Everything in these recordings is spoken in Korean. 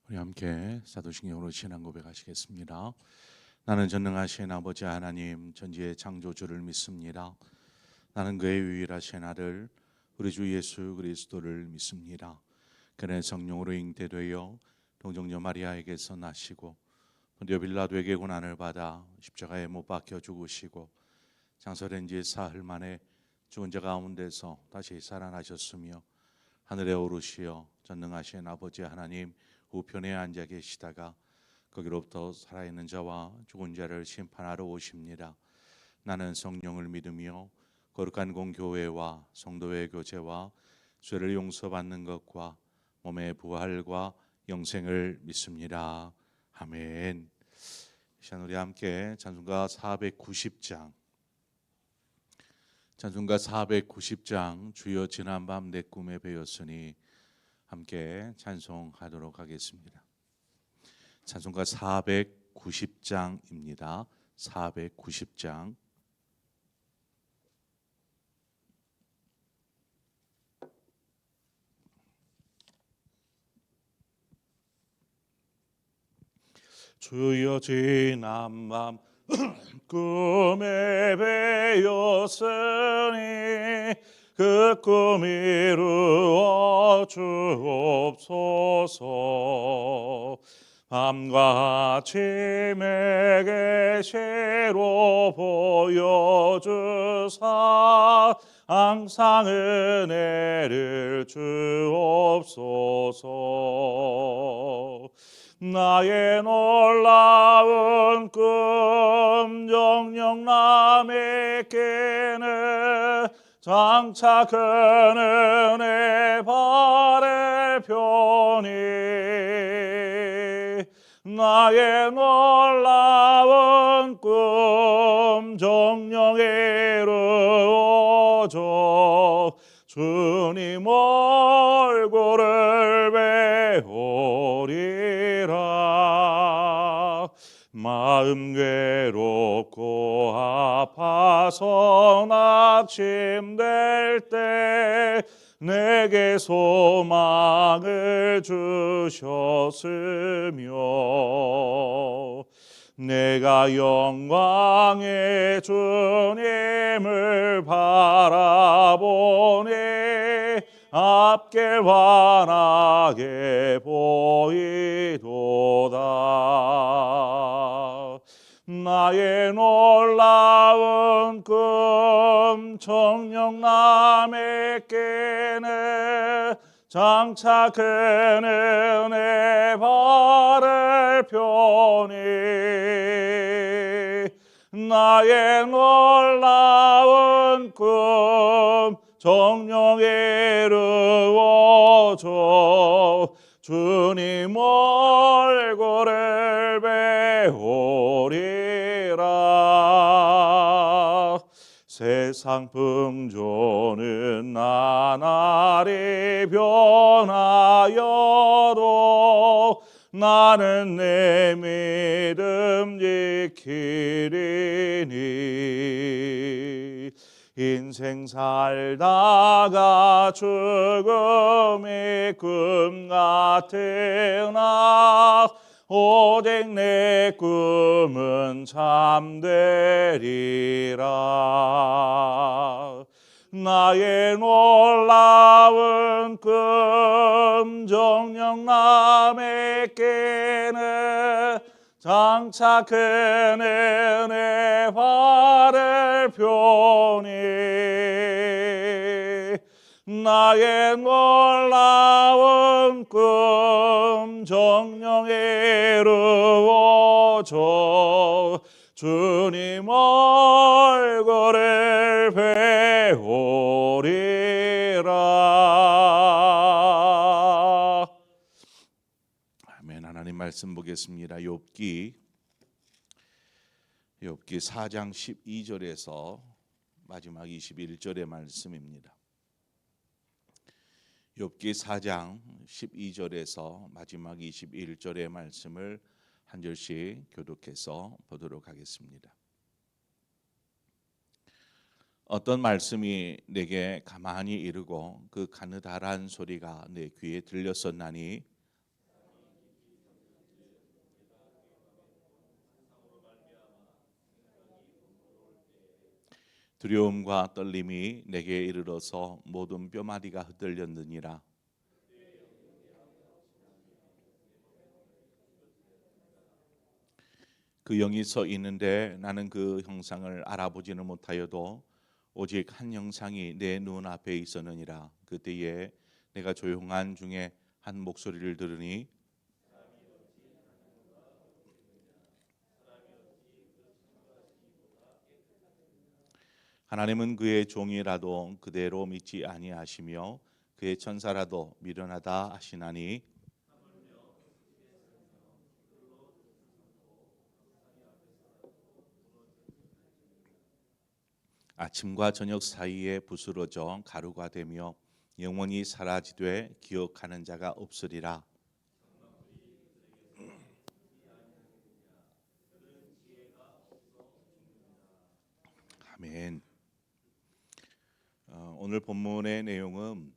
우리 함께 사도신경으로 신앙 고백하시겠습니다. 나는 전능하신 아버지 하나님 전지의 창조주를 믿습니다. 나는 그의 유일하신 아들 우리 주 예수 그리스도를 믿습니다. 그는 성령으로 잉태되어 동정녀 마리아에게서 나시고 본디오 빌라도에게 고난을 받아 십자가에 못 박혀 죽으시고 장사된 지 사흘 만에 죽은 자 가운데서 다시 살아나셨으며 하늘에 오르시어 전능하신 아버지 하나님 우편에 앉아 계시다가 거기로부터 살아있는 자와 죽은 자를 심판하러 오십니다. 나는 성령을 믿으며 거룩한 공교회와 성도의 교제와 죄를 용서받는 것과 몸의 부활과 영생을 믿습니다. 아멘. 이 시간 우리 함께 찬송가 490장 주여 지난밤 내 꿈에 배었으니 함께 찬송하도록 하겠습니다. 찬송가 490장입니다. 490장. 주여 지난밤 꿈에 배었으니 그 꿈 이루어 주옵소서. 밤과 아침에 계시로 보여주사 항상 은혜를 주옵소서. 나의 놀라운 꿈 정녕 남의 깨는 장차 그는 내 발을 펴니 나의 놀라운 꿈 정녕 이루어져 주님 얼굴을 배우리라. 마음 괴롭고 아파서 낙심될 때 내게 소망을 주셨으며 내가 영광의 주님을 바라보니 앞길 환하게 보이도다. 나의 놀라운 꿈 정녕 남의 깨는 장차 그는 내 발을 펴니 나의 놀라운 꿈 정녕 이루어져 주님 얼굴을 배우리라. 세상 풍조는 나날이 변하여도 나는 내 믿음 지키리니 인생 살다가 죽음이 꿈 같으나 오직 내 꿈은 참되리라. 나의 놀라운 꿈 정녕 남의 깨는 장차 그는 내 발을 펴니 나의 놀라운 꿈 정녕 이루어져 주님 얼굴을 배우리라. 아멘. 하나님 말씀 보겠습니다. 욥기 4장 12절에서 마지막 21절의 말씀입니다. 욥기 4장 12절에서 마지막 21절의 말씀을 한 절씩 교독해서 보도록 하겠습니다. 어떤 말씀이 내게 가만히 이르고 그 가느다란 소리가 내 귀에 들렸었나니 두려움과 떨림이 내게 이르러서 모든 뼈마디가 흔들렸느니라. 그 영이 서 있는데 나는 그 형상을 알아보지는 못하여도 오직 한 형상이 내 눈앞에 있었느니라. 그때에 내가 조용한 중에 한 목소리를 들으니 하나님은 그의 종이라도 그대로 믿지 아니하시며 그의 천사라도 미련하다 하시나니 아침과 저녁 사이에 부스러져 가루가 되며 영원히 사라지되 기억하는 자가 없으리라. 아멘. 오늘 본문의 내용은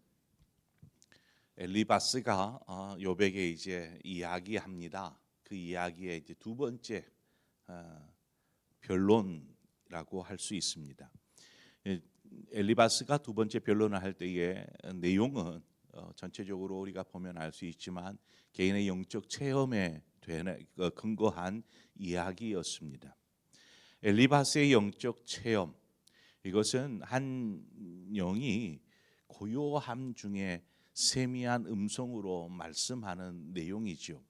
엘리바스가 요백에 이제 이야기합니다. 그 이야기의 이제 두 번째 변론이라고 할 수 있습니다. 엘리바스가 두 번째 변론을 할 때의 내용은 전체적으로 우리가 보면 알 수 있지만 개인의 영적 체험에 근거한 이야기였습니다. 엘리바스의 영적 체험, 이것은 한 영이 고요함 중에 세미한 음성으로 말씀하는 내용이죠.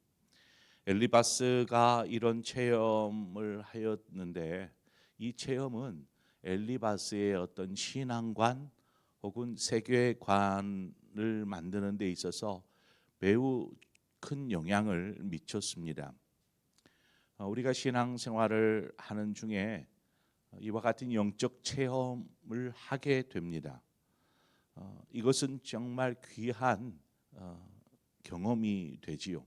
엘리바스가 이런 체험을 하였는데 이 체험은 엘리바스의 어떤 신앙관 혹은 세계관을 만드는 데 있어서 매우 큰 영향을 미쳤습니다. 우리가 신앙생활을 하는 중에 이와 같은 영적 체험을 하게 됩니다. 이것은 정말 귀한 경험이 되지요.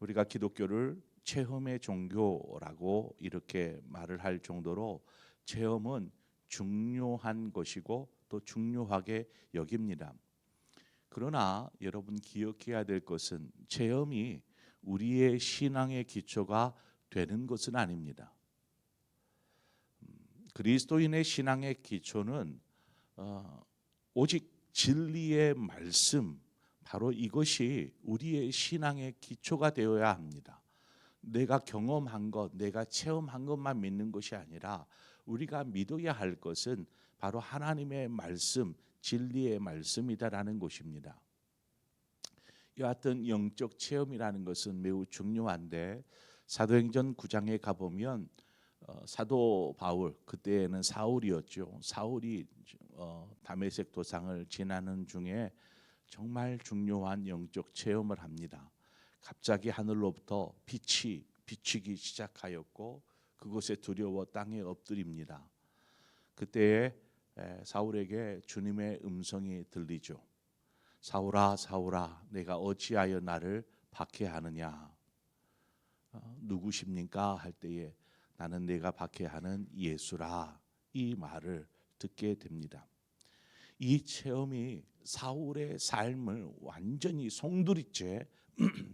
우리가 기독교를 체험의 종교라고 이렇게 말을 할 정도로 체험은 중요한 것이고 또 중요하게 여깁니다. 그러나 여러분 기억해야 될 것은 체험이 우리의 신앙의 기초가 되는 것은 아닙니다. 그리스도인의 신앙의 기초는 오직 진리의 말씀, 바로 이것이 우리의 신앙의 기초가 되어야 합니다. 내가 경험한 것, 내가 체험한 것만 믿는 것이 아니라 우리가 믿어야 할 것은 바로 하나님의 말씀, 진리의 말씀이다라는 것입니다. 여하튼 영적 체험이라는 것은 매우 중요한데 사도행전 9장에 가보면 사도 바울, 그때는 사울이었죠. 사울이 다메섹 도상을 지나는 중에 정말 중요한 영적 체험을 합니다. 갑자기 하늘로부터 빛이 비치기 시작하였고 그곳에 두려워 땅에 엎드립니다. 그때에 사울에게 주님의 음성이 들리죠. 사울아 사울아 내가 어찌하여 나를 박해하느냐. 누구십니까? 할 때에 나는 내가 박해하는 예수라, 이 말을 듣게 됩니다. 이 체험이 사울의 삶을 완전히 송두리째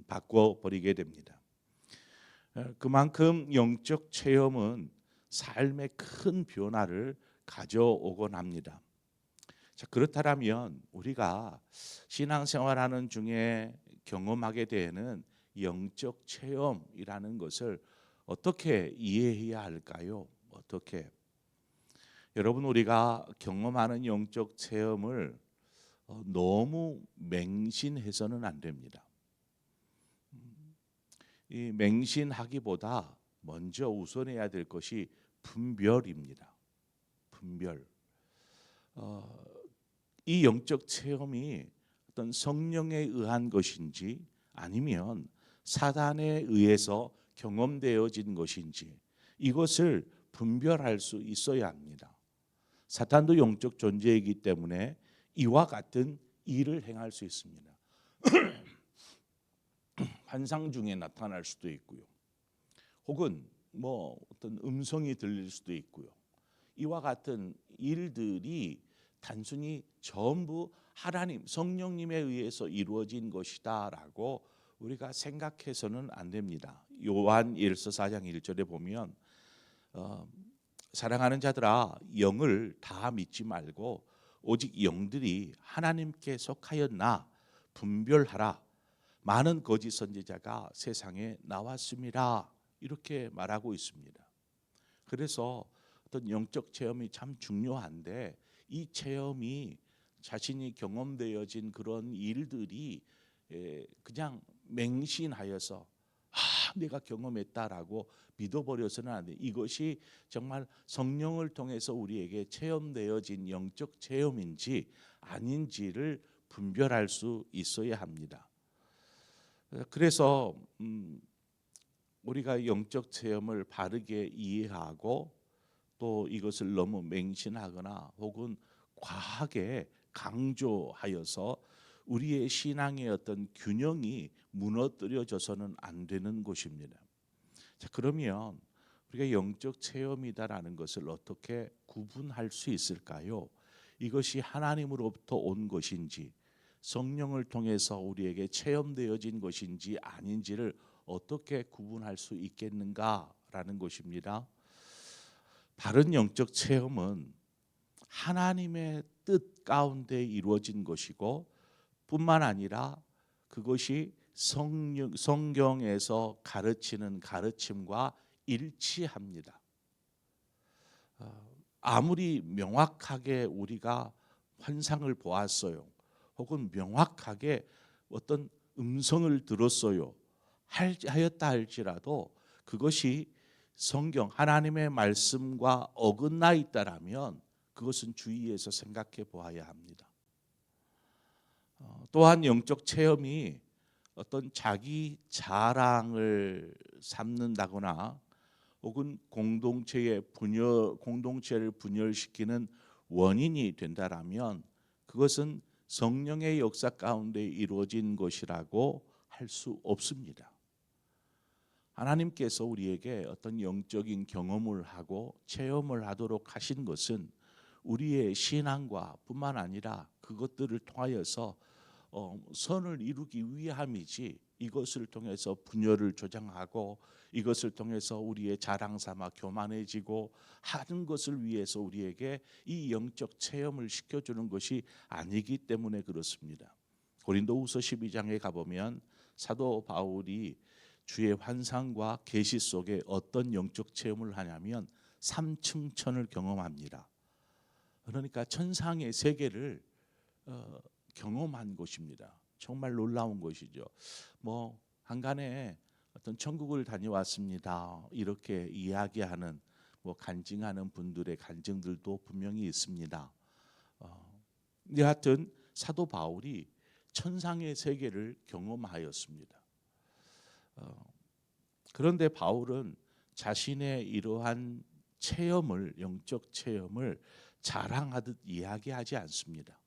바꿔버리게 됩니다. 그만큼 영적 체험은 삶의 큰 변화를 가져오곤 합니다. 자, 그렇다면 우리가 신앙생활하는 중에 경험하게 되는 영적 체험이라는 것을 어떻게 이해해야 할까요? 어떻게? 여러분, 우리가 경험하는 영적 체험을 너무 맹신해서는 안 됩니다. 이 맹신하기보다 먼저 우선해야 될 것이 분별입니다. 분별. 이 영적 체험이 어떤 성령에 의한 것인지 아니면 사단에 의해서 경험되어진 것인지 이것을 분별할 수 있어야 합니다. 사탄도 영적 존재이기 때문에 이와 같은 일을 행할 수 있습니다. 환상 중에 나타날 수도 있고요. 혹은 어떤 음성이 들릴 수도 있고요. 이와 같은 일들이 단순히 전부 하나님, 성령님에 의해서 이루어진 것이다라고 우리가 생각해서는 안 됩니다. 요한 1서 4장 1절에 보면 사랑하는 자들아, 영을 다 믿지 말고 오직 영들이 하나님께 속하였나 분별하라. 많은 거짓 선지자가 세상에 나왔습니다. 이렇게 말하고 있습니다. 그래서 어떤 영적 체험이 참 중요한데, 이 체험이 자신이 경험되어진 그런 일들이 그냥 맹신하여서 내가 경험했다라고 믿어버려서는 안 돼. 이것이 정말 성령을 통해서 우리에게 체험되어진 영적 체험인지 아닌지를 분별할 수 있어야 합니다. 그래서 우리가 영적 체험을 바르게 이해하고 또 이것을 너무 맹신하거나 혹은 과하게 강조하여서 우리의 신앙의 어떤 균형이 무너뜨려져서는 안 되는 것입니다. 자, 그러면 우리가 영적 체험이다라는 것을 어떻게 구분할 수 있을까요? 이것이 하나님으로부터 온 것인지 성령을 통해서 우리에게 체험되어진 것인지 아닌지를 어떻게 구분할 수 있겠는가라는 것입니다. 바른 영적 체험은 하나님의 뜻 가운데 이루어진 것이고 뿐만 아니라 그것이 성경에서 가르치는 가르침과 일치합니다. 아무리 명확하게 우리가 환상을 보았어요, 혹은 명확하게 어떤 음성을 들었어요 하였다 할지라도 그것이 성경 하나님의 말씀과 어긋나 있다라면 그것은 주의해서 생각해 보아야 합니다. 또한 영적 체험이 어떤 자기 자랑을 삼는다거나 혹은 공동체를 분열시키는 원인이 된다라면 그것은 성령의 역사 가운데 이루어진 것이라고 할 수 없습니다. 하나님께서 우리에게 어떤 영적인 경험을 하고 체험을 하도록 하신 것은 우리의 신앙과 뿐만 아니라 그것들을 통하여서 선을 이루기 위함이지, 이것을 통해서 분열을 조장하고 이것을 통해서 우리의 자랑 삼아 교만해지고 하는 것을 위해서 우리에게 이 영적 체험을 시켜주는 것이 아니기 때문에 그렇습니다. 고린도후서 12장에 가보면 사도 바울이 주의 환상과 계시 속에 어떤 영적 체험을 하냐면 삼층천을 경험합니다. 그러니까 천상의 세계를 경험한 것입니다. 정말 놀라운 것이죠. 뭐 한간에 어떤 천국을 다녀왔습니다 이렇게 이야기하는 간증하는 분들의 간증들도 분명히 있습니다. 여하튼 사도 바울이 천상의 세계를 경험하였습니다. 그런데 바울은 자신의 이러한 체험을, 영적 체험을 자랑하듯 이야기하지 않습니다.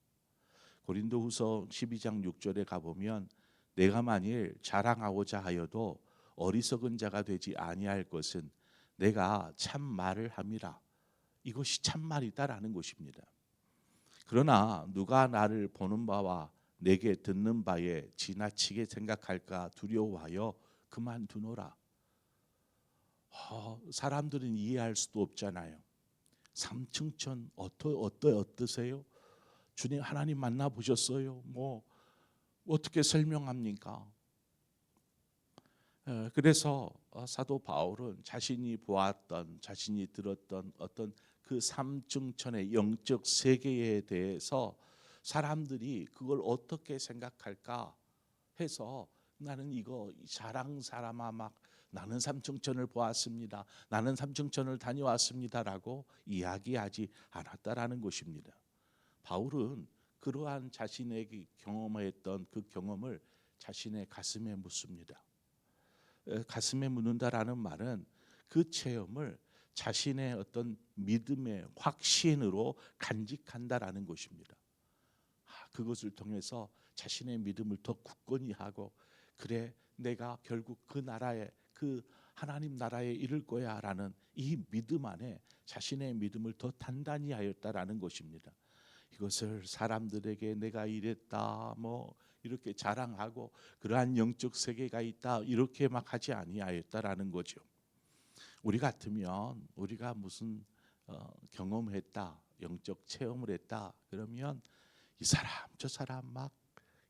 고린도후서 12장 6절에 가보면 내가 만일 자랑하고자 하여도 어리석은 자가 되지 아니할 것은 내가 참 말을 함이라. 이것이 참 말이다라는 것입니다. 그러나 누가 나를 보는 바와 내게 듣는 바에 지나치게 생각할까 두려워하여 그만두노라. 사람들은 이해할 수도 없잖아요. 삼층천 어떠세요? 주님 하나님 만나보셨어요? 어떻게 설명합니까? 그래서 사도 바울은 자신이 보았던, 자신이 들었던 어떤 그 삼층천의 영적 세계에 대해서 사람들이 그걸 어떻게 생각할까 해서 나는 이거 자랑 삼아 막 나는 삼층천을 보았습니다, 나는 삼층천을 다녀왔습니다라고 이야기하지 않았다라는 것입니다. 바울은 그러한 자신에게 경험했던 그 경험을 자신의 가슴에 묻습니다. 가슴에 묻는다라는 말은 그 체험을 자신의 어떤 믿음의 확신으로 간직한다라는 것입니다. 그것을 통해서 자신의 믿음을 더 굳건히 하고, 그래 내가 결국 그 나라에, 그 하나님 나라에 이를 거야라는 이 믿음 안에 자신의 믿음을 더 단단히 하였다라는 것입니다. 이것을 사람들에게 내가 이랬다 이렇게 자랑하고 그러한 영적 세계가 있다 이렇게 막 하지 아니하였다라는 거죠. 우리 같으면 우리가 무슨 경험했다, 영적 체험을 했다. 그러면 이 사람 저 사람 막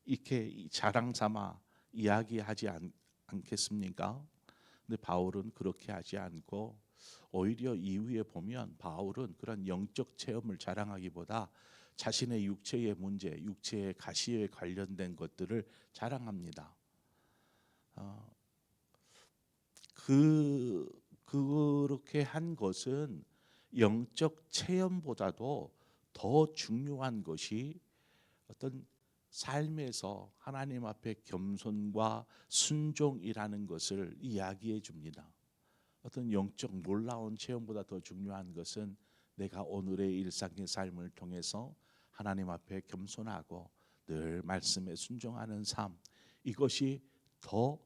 이렇게 자랑 삼아 이야기하지 않겠습니까? 근데 바울은 그렇게 하지 않고 오히려 이후에 보면 바울은 그런 영적 체험을 자랑하기보다 자신의 육체의 문제, 육체의 가시에 관련된 것들을 자랑합니다. 어, 그렇게 한 것은 영적 체험보다도 더 중요한 것이 어떤 삶에서 하나님 앞에 겸손과 순종이라는 것을 이야기해 줍니다. 어떤 영적 놀라운 체험보다 더 중요한 것은 내가 오늘의 일상의 삶을 통해서 하나님 앞에 겸손하고 늘 말씀에 순종하는 삶, 이것이 더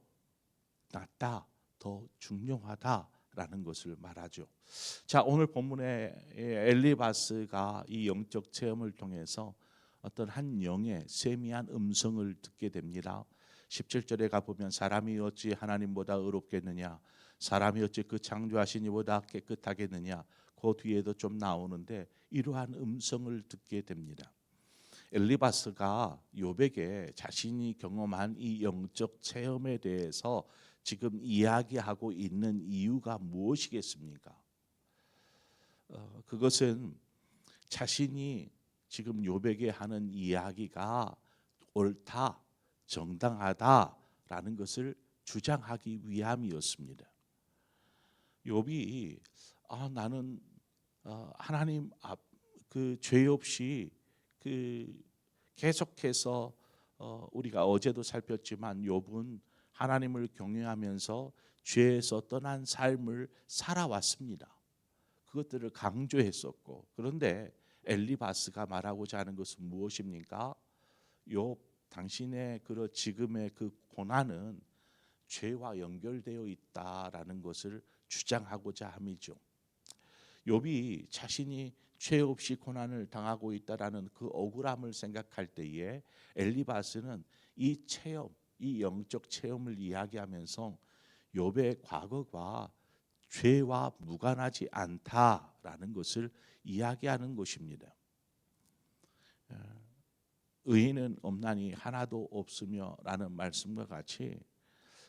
낫다, 더 중요하다라는 것을 말하죠. 자, 오늘 본문에 엘리바스가 이 영적 체험을 통해서 어떤 한 영의 세미한 음성을 듣게 됩니다. 17절에 가보면 사람이 어찌 하나님보다 의롭겠느냐, 사람이 어찌 그 창조하신 이보다 깨끗하겠느냐, 그 뒤에도 좀 나오는데 이러한 음성을 듣게 됩니다. 엘리바스가 욥에게 자신이 경험한 이 영적 체험에 대해서 지금 이야기하고 있는 이유가 무엇이겠습니까? 그것은 자신이 지금 욥에게 하는 이야기가 옳다, 정당하다라는 것을 주장하기 위함이었습니다. 욥이 나는 하나님 앞 그 죄 없이 그 계속해서 우리가 어제도 살폈지만 욥은 하나님을 경외하면서 죄에서 떠난 삶을 살아왔습니다. 그것들을 강조했었고, 그런데 엘리바스가 말하고자 하는 것은 무엇입니까? 욥, 당신의 그 지금의 그 고난은 죄와 연결되어 있다라는 것을 주장하고자 함이죠. 욥이 자신이 죄 없이 고난을 당하고 있다라는 그 억울함을 생각할 때에 엘리바스는 이 체험, 이 영적 체험을 이야기하면서 욥의 과거가 죄와 무관하지 않다라는 것을 이야기하는 것입니다. 의인은 없나니 하나도 없으며라는 말씀과 같이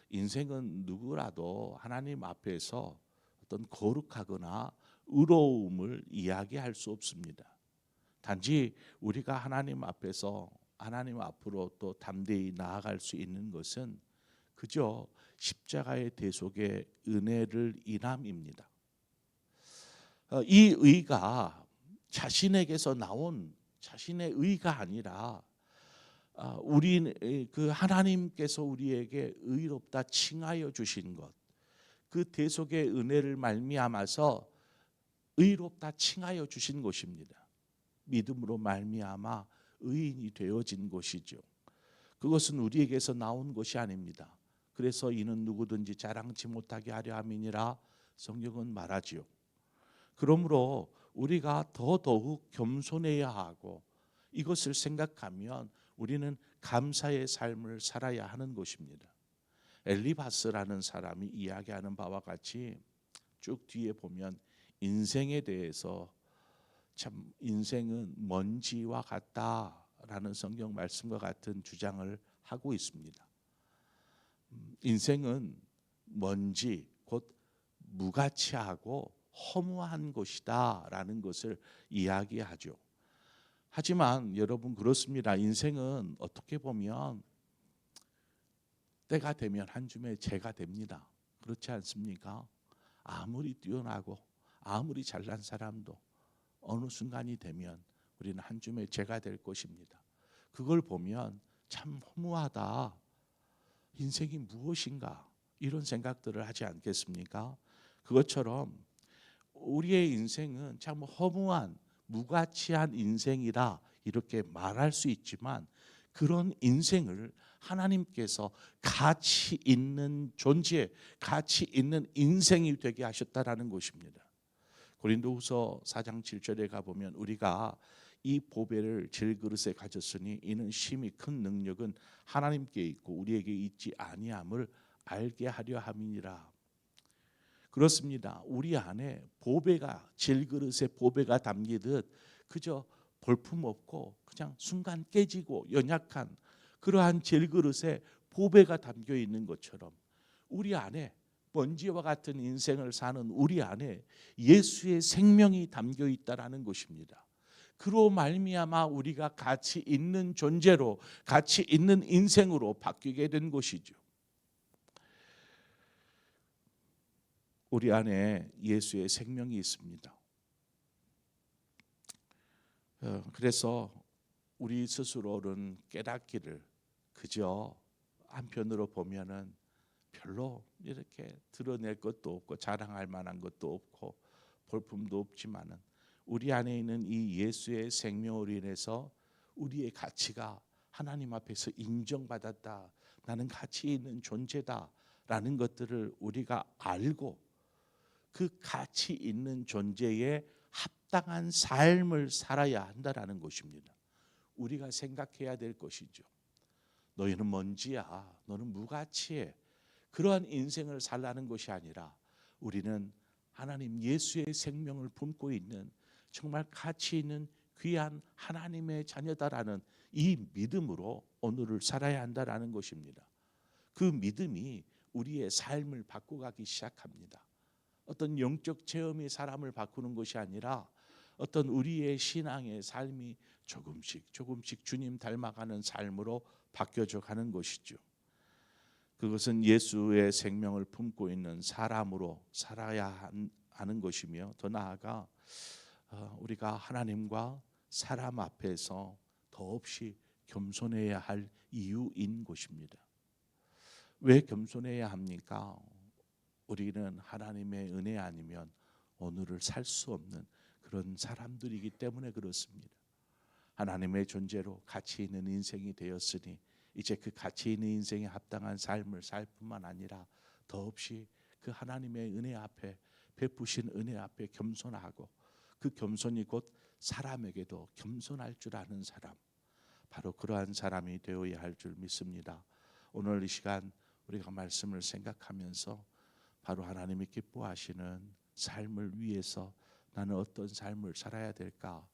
인생은 누구라도 하나님 앞에서 어떤 거룩하거나 의로움을 이야기할 수 없습니다. 단지 우리가 하나님 앞에서 하나님 앞으로 또 담대히 나아갈 수 있는 것은 그저 십자가의 대속의 은혜를 인함입니다. 이 의가 자신에게서 나온 자신의 의가 아니라 우리 그 하나님께서 우리에게 의롭다 칭하여 주신 것, 그 대속의 은혜를 말미암아서 의롭다 칭하여 주신 것입니다. 믿음으로 말미암아 의인이 되어진 것이죠. 그것은 우리에게서 나온 것이 아닙니다. 그래서 이는 누구든지 자랑치 못하게 하려 함이니라 성경은 말하지요. 그러므로 우리가 더더욱 겸손해야 하고 이것을 생각하면 우리는 감사의 삶을 살아야 하는 것입니다. 엘리바스라는 사람이 이야기하는 바와 같이 쭉 뒤에 보면 인생에 대해서 참 인생은 먼지와 같다라는 성경 말씀과 같은 주장을 하고 있습니다. 인생은 먼지, 곧 무가치하고 허무한 것이다라는 것을 이야기하죠. 하지만 여러분 그렇습니다. 인생은 어떻게 보면 때가 되면 한 줌의 재가 됩니다. 그렇지 않습니까? 아무리 뛰어나고 아무리 잘난 사람도 어느 순간이 되면 우리는 한 줌의 재가 될 것입니다. 그걸 보면 참 허무하다. 인생이 무엇인가? 이런 생각들을 하지 않겠습니까? 그것처럼 우리의 인생은 참 허무한 무가치한 인생이다 이렇게 말할 수 있지만 그런 인생을 하나님께서 가치 있는 존재, 가치 있는 인생이 되게 하셨다라는 것입니다. 고린도후서 4장 7절에 가보면 우리가 이 보배를 질그릇에 가졌으니 이는 심히 큰 능력은 하나님께 있고 우리에게 있지 아니함을 알게 하려 함이니라. 그렇습니다. 우리 안에 보배가, 질그릇에 보배가 담기듯 그저 볼품없고 그냥 순간 깨지고 연약한 그러한 질그릇에 보배가 담겨 있는 것처럼 우리 안에 먼지와 같은 인생을 사는 우리 안에 예수의 생명이 담겨 있다라는 것입니다. 그로 말미암아 우리가 가치 있는 존재로, 가치 있는 인생으로 바뀌게 된 것이죠. 우리 안에 예수의 생명이 있습니다. 그래서 우리 스스로는 깨닫기를 그저 한편으로 보면은 별로 이렇게 드러낼 것도 없고 자랑할 만한 것도 없고 볼품도 없지만은 우리 안에 있는 이 예수의 생명으로 인해서 우리의 가치가 하나님 앞에서 인정받았다. 나는 가치 있는 존재다라는 것들을 우리가 알고 그 가치 있는 존재에 합당한 삶을 살아야 한다라는 것입니다. 우리가 생각해야 될 것이죠. 너희는 먼지야. 너는 무가치해. 그러한 인생을 살라는 것이 아니라 우리는 하나님 예수의 생명을 품고 있는 정말 가치 있는 귀한 하나님의 자녀다라는 이 믿음으로 오늘을 살아야 한다라는 것입니다. 그 믿음이 우리의 삶을 바꿔가기 시작합니다. 어떤 영적 체험이 사람을 바꾸는 것이 아니라 어떤 우리의 신앙의 삶이 조금씩 조금씩 주님 닮아가는 삶으로 바뀌어져 가는 것이죠. 그것은 예수의 생명을 품고 있는 사람으로 살아야 하는 것이며 더 나아가 우리가 하나님과 사람 앞에서 더없이 겸손해야 할 이유인 것입니다. 왜 겸손해야 합니까? 우리는 하나님의 은혜 아니면 오늘을 살 수 없는 그런 사람들이기 때문에 그렇습니다. 하나님의 존재로 가치 있는 인생이 되었으니 이제 그 가치 있는 인생에 합당한 삶을 살 뿐만 아니라 더없이 그 하나님의 은혜 앞에 베푸신 은혜 앞에 겸손하고 그 겸손이 곧 사람에게도 겸손할 줄 아는 사람, 바로 그러한 사람이 되어야 할 줄 믿습니다. 오늘 이 시간 우리가 말씀을 생각하면서 바로 하나님이 기뻐하시는 삶을 위해서 나는 어떤 삶을 살아야 될까?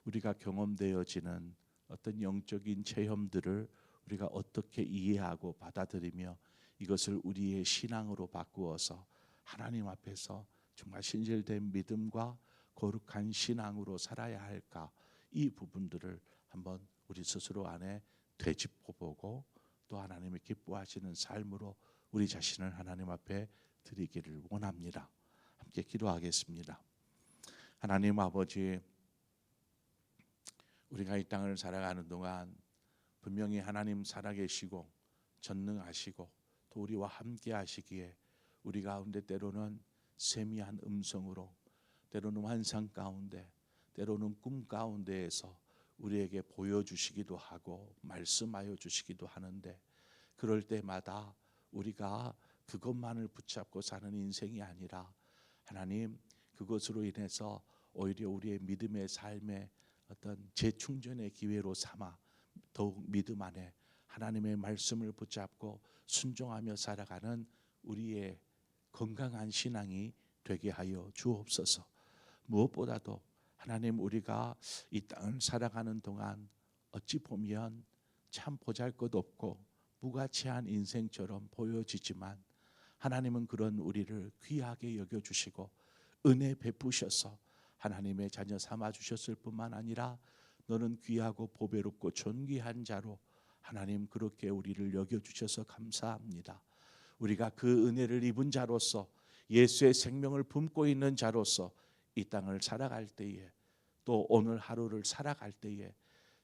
우리가 경험되어지는 어떤 영적인 체험들을 우리가 어떻게 이해하고 받아들이며 이것을 우리의 신앙으로 바꾸어서 하나님 앞에서 정말 신실된 믿음과 거룩한 신앙으로 살아야 할까? 이 부분들을 한번 우리 스스로 안에 되짚어보고 또 하나님이 기뻐하시는 삶으로 우리 자신을 하나님 앞에 드리기를 원합니다. 함께 기도하겠습니다. 하나님 아버지, 우리가 이 땅을 살아가는 동안 분명히 하나님 살아계시고 전능하시고 또 우리와 함께 하시기에 우리 가운데 때로는 세미한 음성으로, 때로는 환상 가운데, 때로는 꿈 가운데에서 우리에게 보여주시기도 하고 말씀하여 주시기도 하는데, 그럴 때마다 우리가 그것만을 붙잡고 사는 인생이 아니라 하나님, 그것으로 인해서 오히려 우리의 믿음의 삶에 어떤 재충전의 기회로 삼아 더욱 믿음 안에 하나님의 말씀을 붙잡고 순종하며 살아가는 우리의 건강한 신앙이 되게 하여 주옵소서. 무엇보다도 하나님, 우리가 이 땅을 살아가는 동안 어찌 보면 참 보잘것없고 무가치한 인생처럼 보여지지만 하나님은 그런 우리를 귀하게 여겨주시고 은혜 베푸셔서 하나님의 자녀 삼아 주셨을 뿐만 아니라 너는 귀하고 보배롭고 존귀한 자로 하나님 그렇게 우리를 여겨주셔서 감사합니다. 우리가 그 은혜를 입은 자로서 예수의 생명을 품고 있는 자로서 이 땅을 살아갈 때에 또 오늘 하루를 살아갈 때에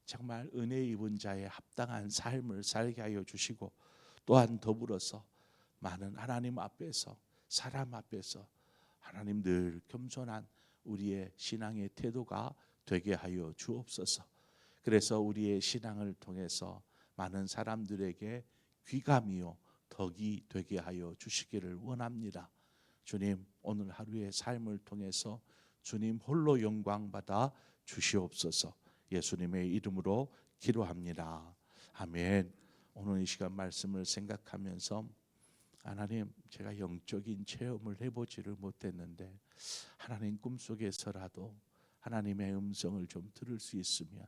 정말 은혜 입은 자의 합당한 삶을 살게 하여 주시고 또한 더불어서 많은 하나님 앞에서 사람 앞에서 하나님 늘 겸손한 우리의 신앙의 태도가 되게 하여 주옵소서. 그래서 우리의 신앙을 통해서 많은 사람들에게 귀감이요 덕이 되게 하여 주시기를 원합니다. 주님, 오늘 하루의 삶을 통해서 주님 홀로 영광 받아 주시옵소서. 예수님의 이름으로 기도합니다. 아멘. 오늘 이 시간 말씀을 생각하면서 하나님, 제가 영적인 체험을 해보지를 못했는데 하나님 꿈속에서라도 하나님의 음성을 좀 들을 수 있으면,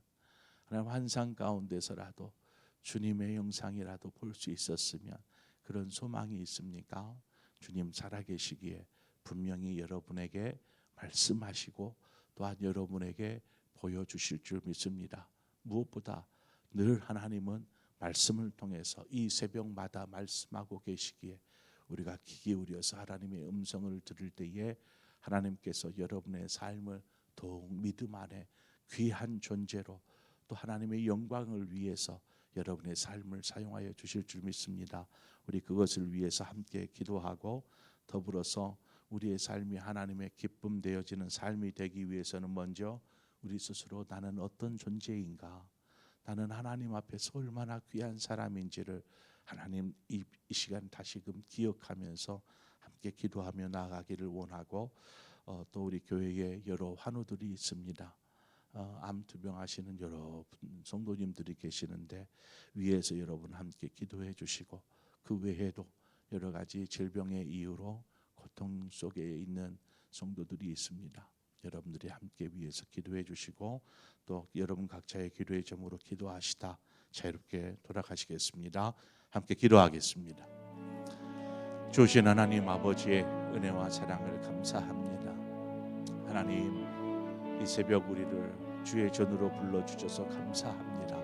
하나님 환상 가운데서라도 주님의 영상이라도 볼 수 있었으면, 그런 소망이 있습니까? 주님 살아계시기에 분명히 여러분에게 말씀하시고 또한 여러분에게 보여주실 줄 믿습니다. 무엇보다 늘 하나님은 말씀을 통해서 이 새벽마다 말씀하고 계시기에 우리가 귀 기울여서 하나님의 음성을 들을 때에 하나님께서 여러분의 삶을 더욱 믿음 안에 귀한 존재로 또 하나님의 영광을 위해서 여러분의 삶을 사용하여 주실 줄 믿습니다. 우리 그것을 위해서 함께 기도하고 더불어서 우리의 삶이 하나님의 기쁨 되어지는 삶이 되기 위해서는 먼저 우리 스스로 나는 어떤 존재인가, 나는 하나님 앞에서 얼마나 귀한 사람인지를 하나님 이 시간 다시금 기억하면서 함께 기도하며 나아가기를 원하고, 또 우리 교회에 여러 환우들이 있습니다. 암투병 하시는 여러 성도님들이 계시는데 위에서 여러분 함께 기도해 주시고, 그 외에도 여러 가지 질병의 이유로 고통 속에 있는 성도들이 있습니다. 여러분들이 함께 위에서 기도해 주시고 또 여러분 각자의 기도의 점으로 기도하시다 자유롭게 돌아가시겠습니다. 함께 기도하겠습니다. 주신 하나님 아버지의 은혜와 사랑을 감사합니다. 하나님, 이 새벽 우리를 주의 전으로 불러주셔서 감사합니다.